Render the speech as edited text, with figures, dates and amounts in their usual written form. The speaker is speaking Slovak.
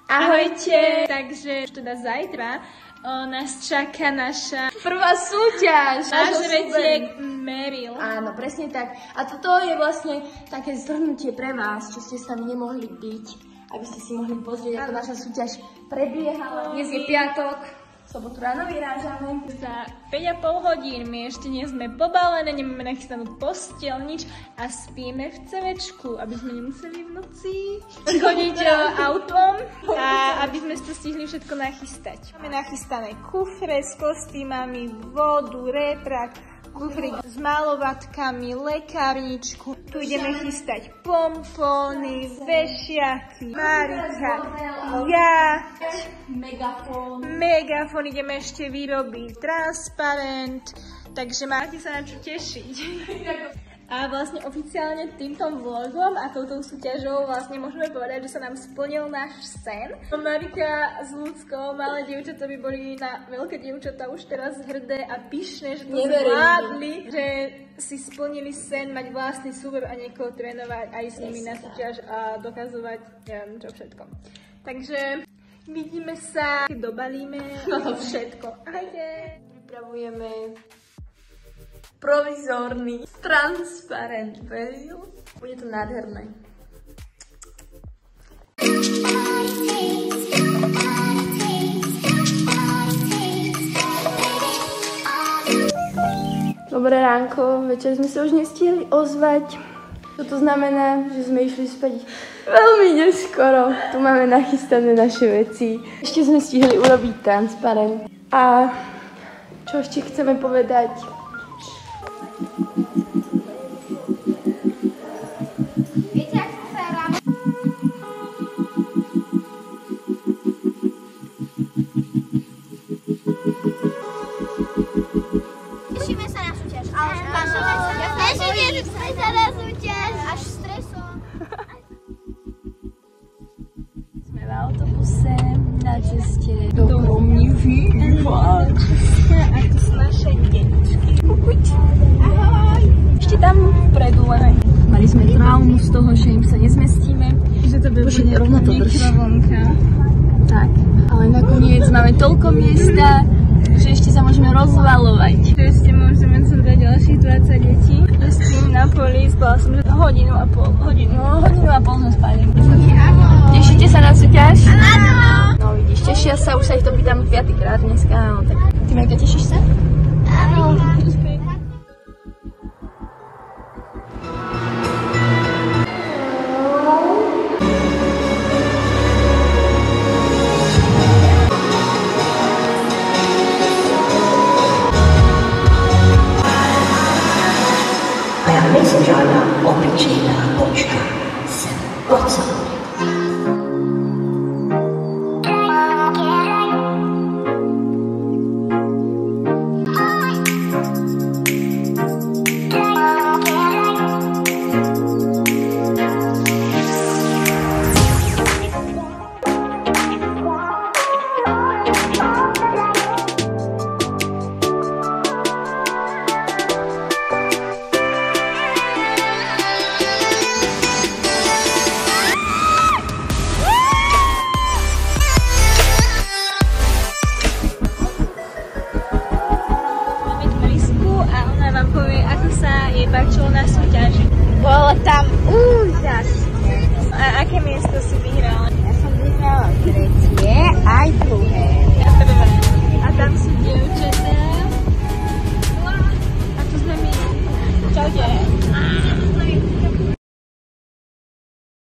Ahojte! Takže teda zajtra nás čaká naša prvá súťaž. Náš retiek Meryl. Áno, presne tak. A toto je vlastne také zhrnutie pre vás, čo ste s nami nemohli byť, aby ste si mohli pozrieť, ako naša súťaž prebiehala. Dnes je piatok. Sobotu ráno vyrážame. Za 5,5 hodín my ešte nie sme pobalené, nemáme nachystanú posteľ, nič a spíme v CVčku, aby sme nemuseli v noci chodiť autom a aby sme si to stihli všetko nachystať. Máme nachystané kufre s kostýmami, vodu, reprak, kufrík s malovatkami, lekárničku. Tu ideme chystať pompóny, vešiaky, Marika, ja, megafón ideme ešte vyrobiť, transparent, takže máte sa na čo tešiť. A vlastne oficiálne týmto vlogom a touto súťažou vlastne môžeme povedať, že sa nám splnil náš sen. Marika s Ľudskou, malé dievčatá by boli na veľké dievčatá už teraz hrdé a pyšné, že to zvládli, že si splnili sen mať vlastný súbor a niekoho trénovať aj s nimi na súťaž a dokazovať neviem čo všetko. Takže vidíme sa, dobalíme všetko. Ahojte! Pripravujeme provizorný transparent Meryl. Bude to nádherné. Dobré ránko, večer sme sa už nestihli ozvať. Toto znamená, že sme išli spať veľmi neskoro. Tu máme nachystané naše veci. Ešte sme stihli urobiť transparent. A čo ešte chceme povedať? Viete, ak sa ráme? Tešíme sa na súťaž. Tešíme sa na súťaž. Až stresom. Sme v autobuse na ceste do Kromničky. A tu sú naše detičky. Ahoj! Ešte tam vpredu, len mali sme traumu z toho, že im sa nezmestíme. Že to bude mikrovlnka. Tak, ale nakoniec máme toľko miesta, že ešte sa môžeme rozvalovať. Ešte môžeme zobrať ďalších 20 detí. Jestím na poli, spala som hodinu a pol sme spali. Tešíte sa na súťaž? Áno! No vidíš, tešia sa, už sa ich to pýtam 5. krát dneska, no tak. Ty Majka, tešíš sa?